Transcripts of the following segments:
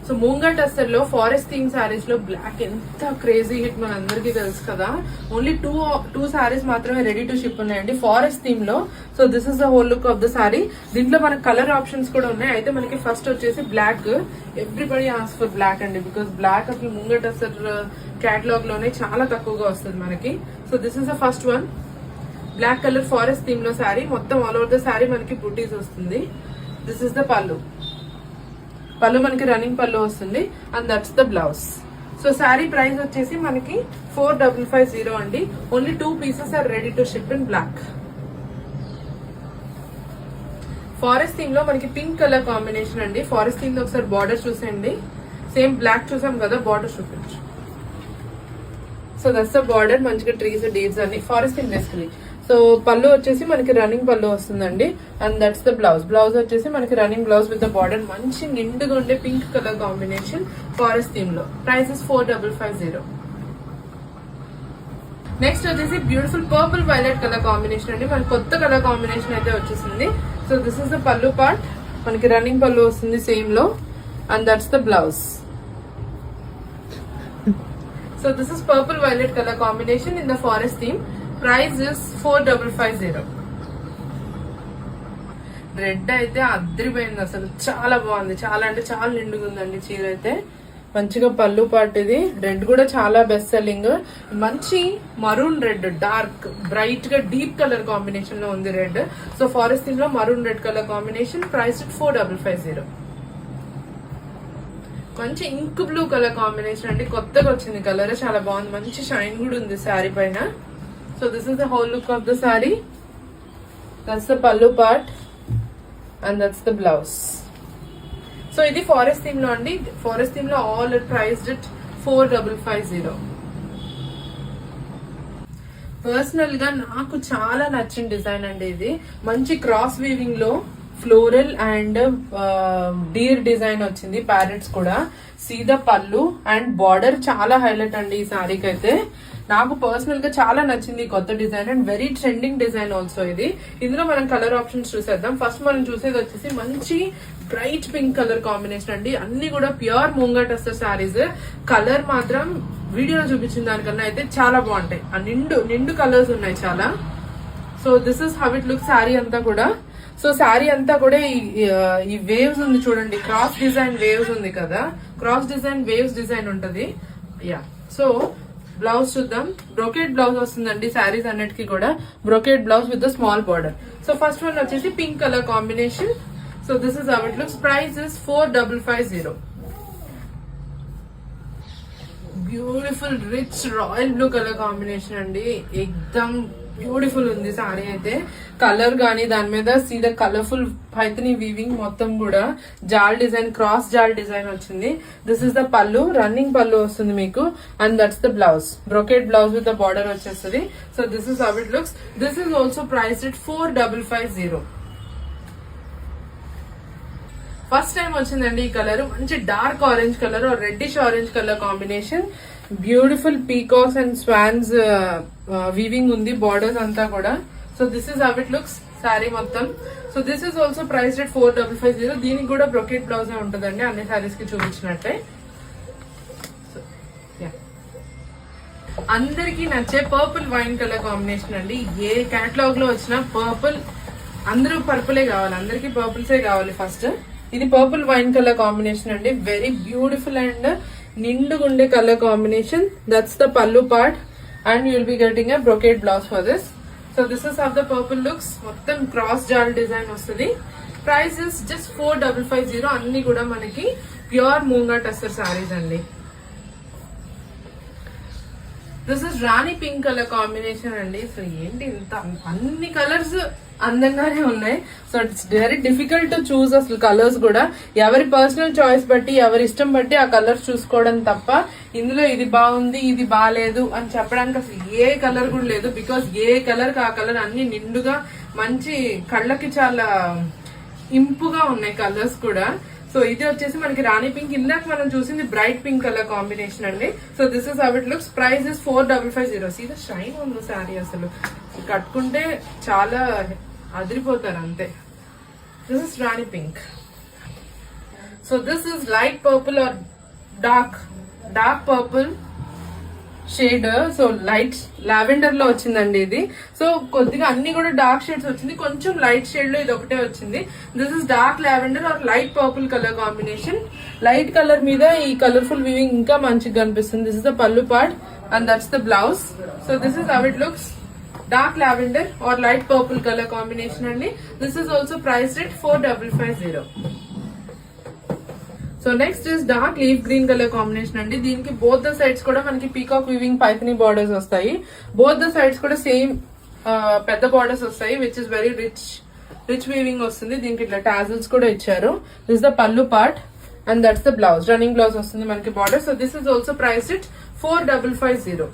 So మూంగా tussar లో forest theme saris లో black ఎంత క్రేజీ హిట్ మన అందరికీ తెలుసు కదా. ఓన్లీ టూ సారీస్ మాత్రమే రెడీ టు షిప్ ఉన్నాయండి ఫారెస్ట్ థీమ్ లో. So this is the whole look of the sorry. దీంట్లో మనకి కలర్ ఆప్షన్స్ కూడా ఉన్నాయి. అయితే మనకి ఫస్ట్ వచ్చేసి black. Everybody as for black అండి, బికాస్ బ్లాక్ అసలు మూంగా టస్సర్ కేటలాగ్ లోనే చాలా తక్కువగా వస్తుంది మనకి. So this is the first one. Black colour forest theme లో సారీ, మొత్తం ఆల్ ఓవర్ ద సారీ మనకి బుటీస్ వస్తుంది. దిస్ ఇస్ ద పళ్ళు. పళ్ళు మనకి రన్నింగ్ పళ్ళు వస్తుంది and that's the blouse. So sari price వచ్చేసి మనకి 4550 అండి. Only 2 pieces are ready to ship in black. Forest theme లో మనకి పింక్ కలర్ కాంబినేషన్ అండి. ఫారెస్ట్ థీమ్ లో ఒకసారి బార్డర్ చూసేయండి. సేమ్ బ్లాక్ చూసాం కదా, బార్డర్ చూపించు. సో దట్స్ ద బార్డర్, మంచిగా ట్రీస్ డీడ్స్ అన్ని forest theme basically. So pallu వచ్చేసి మనకి రన్నింగ్ పళ్ళు వస్తుందండి and that's the blouse. Blouse వచ్చేసి మనకి running blouse with the border, మంచి నిండుగా ఉండే pink colour combination forest theme లో. Price is 4550. నెక్స్ట్ వచ్చేసి beautiful purple violet colour combination అండి. మనకి కొత్త కలర్ కాంబినేషన్ అయితే వచ్చేసింది. So this is the pallu part, మనకి రన్నింగ్ పళ్ళు వస్తుంది సేమ్ లో and that's the blouse. So this is purple violet colour combination in the forest theme. Price is 4550. Red అయితే అద్దరిపోయింది అసలు, చాలా బాగుంది. చాలా అంటే చాలా నిండుగా ఉందండి చీర అయితే. మంచిగా పళ్ళు పాటు ఇది. రెడ్ కూడా చాలా బెస్ట్ సెల్లింగ్. మంచి మరూన్ రెడ్, డార్క్ బ్రైట్ గా డీప్ కలర్ కాంబినేషన్ లో ఉంది రెడ్. సో ఫారెస్ట్ థీమ్ లో maroon red colour combination. Price 4550. మంచి ఇంక్ బ్లూ కలర్ కాంబినేషన్ అండి, కొత్తగా వచ్చింది కలర్, చాలా బాగుంది. మంచి షైన్ కూడా ఉంది శారీ పైన. So this is the whole look of the saree. That's the pallu part and that's the blouse. So ఇది ఫారెస్ట్ థీమ్ లో అండి. ఫారెస్ట్ థీమ్ లో ఆల్ ప్రైస్డ్ at 4550. పర్సనల్ గా నాకు చాలా నచ్చిన డిజైన్ అండి ఇది. మంచి క్రాస్ వీవింగ్ లో ఫ్లోరల్ అండ్ డీర్ డిజైన్ వచ్చింది, ప్యారెట్స్ కూడా. సీదా పళ్ళు అండ్ బార్డర్ చాలా హైలైట్ అండి ఈ సారీకి అయితే. నాకు పర్సనల్ గా చాలా నచ్చింది ఈ కొత్త design and very trending design also ఇది. ఇందులో మనం కలర్ ఆప్షన్స్ చూసేద్దాం. ఫస్ట్ మనం చూసేది వచ్చేసి మంచి బ్రైట్ పింక్ కలర్ కాంబినేషన్ అండి. అన్ని కూడా ప్యూర్ మూంగా టస్సర్ సారీస్. కలర్ మాత్రం వీడియోలో చూపించిన దానికన్నా అయితే చాలా బాగుంటాయి. ఆ నిండు కలర్స్ ఉన్నాయి చాలా. So this is how it look sari అంతా కూడా. సో శారీ అంతా కూడా ఈ వేవ్స్ ఉంది చూడండి, క్రాస్ డిజైన్ వేవ్స్ ఉంది కదా, క్రాస్ డిజైన్ వేవ్స్ డిజైన్ ఉంటది. యా. సో బ్లౌజ్ చూద్దాం. బ్రోకెట్ బ్లౌజ్ వస్తుందండి శారీస్ అన్నిటికీ కూడా. Brocade blouse with the small border. So first one వచ్చేసి pink colour combination. So this is how it looks. Price is 4550. Beautiful rich royal blue colour combination అండి. ఎక్దమ్ beautiful ఉంది సారీ అయితే. కలర్ గానీ దాని మీద సీదా కలర్ఫుల్ పైథనీ వీవింగ్ మొత్తం కూడా జాల్ డిజైన్, క్రాస్ జాల్ డిజైన్ వచ్చింది. This is the pallu, running pallu వస్తుంది మీకు and that's the blouse. Brocade blouse with the border వచ్చేస్తుంది. So this is how it looks. This is also priced at 4550. First time వచ్చిందండి ఈ కలర్. మంచి dark orange colour, reddish orange colour combination. Beautiful peacocks and swans weaving ఉంది borders అంతా కూడా. So this is how it looks sari మొత్తం. So this is also priced at 4550. దీనికి కూడా బ్రోకెట్ బ్లౌజ్ ఉంటుందండి అన్ని శారీస్ కి చూపించినట్టే. అందరికి నచ్చే పర్పుల్ వైన్ కలర్ కాంబినేషన్ అండి. ఏ కేటలాగ్ లో వచ్చినా పర్పుల్, అందరూ పర్పులే కావాలి, అందరికి పర్పుల్సే కావాలి ఫస్ట్. ఇది పర్పుల్ వైన్ కలర్ కాంబినేషన్ అండి. వెరీ బ్యూటిఫుల్ అండ్ నిండుగుండే colour combination. That's the pallu part and you will be getting a brocade blouse for this. So this is of the purple looks. మొత్తం cross జాల్ design వస్తుంది. Price is just 4550. అన్ని కూడా మనకి pure moonga tussar saris అండి. This is rani pink colour combination అండి. So ఏంటి ఇంత అన్ని కలర్స్ అందంగానే ఉన్నాయి. So it's very difficult to choose అసలు కలర్స్ కూడా. ఎవరి పర్సనల్ చాయిస్ బట్టి, ఎవరి ఇష్టం బట్టి ఆ కలర్స్ చూసుకోవడం తప్ప ఇందులో ఇది బాగుంది ఇది బాగాలేదు అని చెప్పడానికి అసలు ఏ కలర్ కూడా లేదు. బికాస్ ఏ కలర్ కి ఆ కలర్ అన్ని నిండుగా మంచి కళ్ళకి చాలా ఇంపుగా ఉన్నాయి కలర్స్ కూడా. సో ఇది వచ్చేసి మనకి రాణి పింక్. ఇందాక మనం చూసింది బ్రైట్ పింక్ కలర్ కాంబినేషన్ అండి. So this is how it looks. Price is 4550. See the shine ఉంది సారీ, అసలు కట్టుకుంటే చాలా అదిరిపోతారు అంతే. This is rani pink. So this is light purple or dark purple shade. So light lavender లో వచ్చిందండి ఇది. సో కొద్దిగా అన్ని కూడా డార్క్ షేడ్స్ వచ్చింది, కొంచెం లైట్ షేడ్ లో ఇది ఒకటే వచ్చింది. This is dark lavender or light purple colour combination. Light colour మీద ఈ కలర్ఫుల్ వీవింగ్ ఇంకా మంచిగా కనిపిస్తుంది. This is the pallu part and that's the blouse. So this is how it looks. Dark lavender or light purple colour combination అండి. This is also priced at 4550. So next is dark leaf green colour combination అండి. దీనికి both the sides కూడా మనకి peacock weaving Paithani borders వస్తాయి. Both the sides కూడా same పెద్ద borders వస్తాయి, which is very rich weaving వస్తుంది. దీనికి ఇట్లా టాజిల్స్ కూడా ఇచ్చారు. This the pallu part and that's the blouse. Running blouse వస్తుంది మనకి border. So this is also priced it 4550.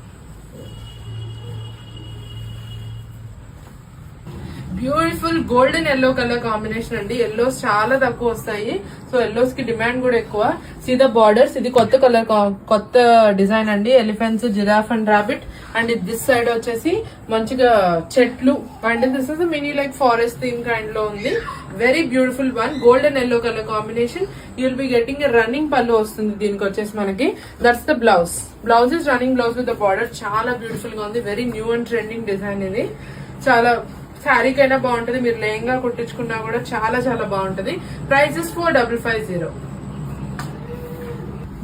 Beautiful golden yellow colour combination అండి. ఎల్లోస్ చాలా తక్కువ వస్తాయి, సో ఎల్లోస్ కి డిమాండ్ కూడా ఎక్కువ. See the borders. ఇది కొత్త కలర్, కొత్త డిజైన్ అండి. Elephants, giraffe and rabbit. And this side వచ్చేసి మంచిగా చెట్లు. And this is mini like forest theme kind లో ఉంది. Very beautiful one. Golden yellow colour combination. You will be getting a running pallu వస్తుంది దీనికి వచ్చేసి మనకి. That's the blouse. Blouse is running blouse with the border. చాలా beautiful గా ఉంది. Very new and trending design ఇది. చాలా శారీకైనా బాగుంటది, మీరు లేంగా కుట్టించుకున్నా కూడా చాలా చాలా బాగుంటది. Price is 4550.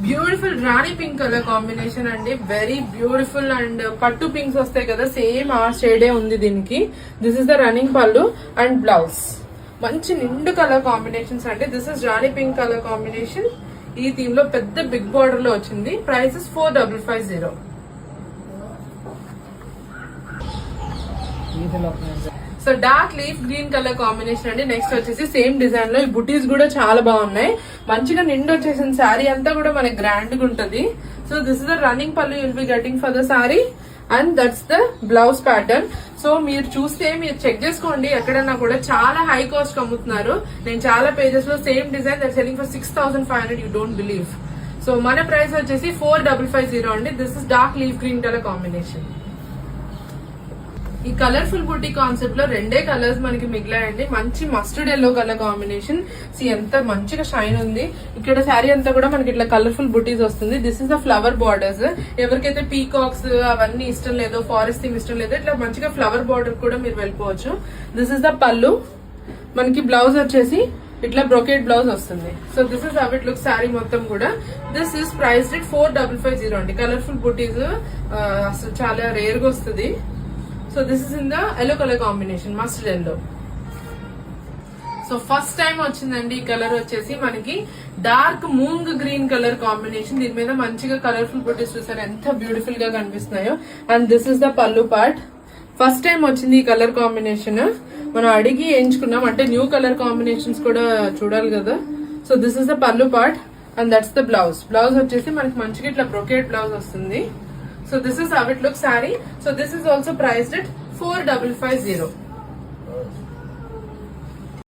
Beautiful rani pink colour combination అండి. Very beautiful. అండ్ పట్టు పింక్స్ వస్తాయి కదా, సేమ్ ఆ షేడే ఉంది దీనికి. This is the running pallu and blouse. మంచి నిండు కలర్ కాంబినేషన్స్ అండి. This is rani pink colour combination. ఈ థీమ్ లో పెద్ద బిగ్ బార్డర్ లో వచ్చింది. Price is 4550. So dark leaf green colour combination అండి. నెక్స్ట్ వచ్చేసి సేమ్ డిజైన్ లో ఈ బుటీస్ కూడా చాలా బాగున్నాయి. మంచిగా నిండు వచ్చేసిన శారీ అంతా కూడా మనకి గ్రాండ్ గా ఉంటది. So this is the running pallu you will be getting for the sari and that's the blouse pattern. So మీరు చూస్తే మీరు చెక్ చేసుకోండి, ఎక్కడన్నా కూడా చాలా హై కాస్ట్ అమ్ముతున్నారు. నేను చాలా పేజెస్ లో same design that selling for 6500. You don't believe. So మన ప్రైస్ వచ్చేసి 4550 అండి. This is dark leaf green colour combination. ఈ కలర్ఫుల్ బుటీ కాన్సెప్ట్ లో రెండే కలర్స్ మనకి మిగిలాయండి. మంచి మస్టర్డ్ ఎల్లో కలర్ కాంబినేషన్. ఎంత మంచిగా షైన్ ఉంది. ఇక్కడ శారీ అంతా కూడా మనకి ఇట్లా కలర్ఫుల్ బుటీస్ వస్తుంది. This is the flower borders. ఎవరికైతే పీకాక్స్ అవన్నీ ఇష్టం లేదో, ఫారెస్ట్ థీమ్ ఇష్టం లేదో, ఇట్లా మంచిగా ఫ్లవర్ బార్డర్ కూడా మీరు వెళ్ళిపోవచ్చు. దిస్ ఇస్ ద పల్లు. మనకి బ్లౌజ్ వచ్చేసి ఇట్లా బ్రొకేట్ బ్లౌజ్ వస్తుంది. So this is how it look sari మొత్తం కూడా. దిస్ ఇస్ ప్రైస్డ్ ఎట్ 4550 అండి. కలర్ఫుల్ బుటీస్ అసలు చాలా రేర్ గా వస్తుంది. So this is in the yellow colour combination, mustard yellow. So first time వచ్చిందండి ఈ కలర్ వచ్చేసి మనకి dark moong green colour combination. దీని మీద మంచిగా కలర్ఫుల్ బుటీస్ చూసారు ఎంత బ్యూటిఫుల్ గా కనిపిస్తున్నాయో. And this is the pallu part. First time వచ్చింది ఈ కలర్ కాంబినేషన్. మనం అడిగి ఎంచుకున్నాం, అంటే న్యూ కలర్ కాంబినేషన్స్ కూడా చూడాలి కదా. So this is the pallu part and that's the blouse. Blouse వచ్చేసి మనకి మంచిగా ఇట్లా బ్రొకేట్ బ్లౌజ్ వస్తుంది. So this is how it looks saree. So this is also priced at 4550.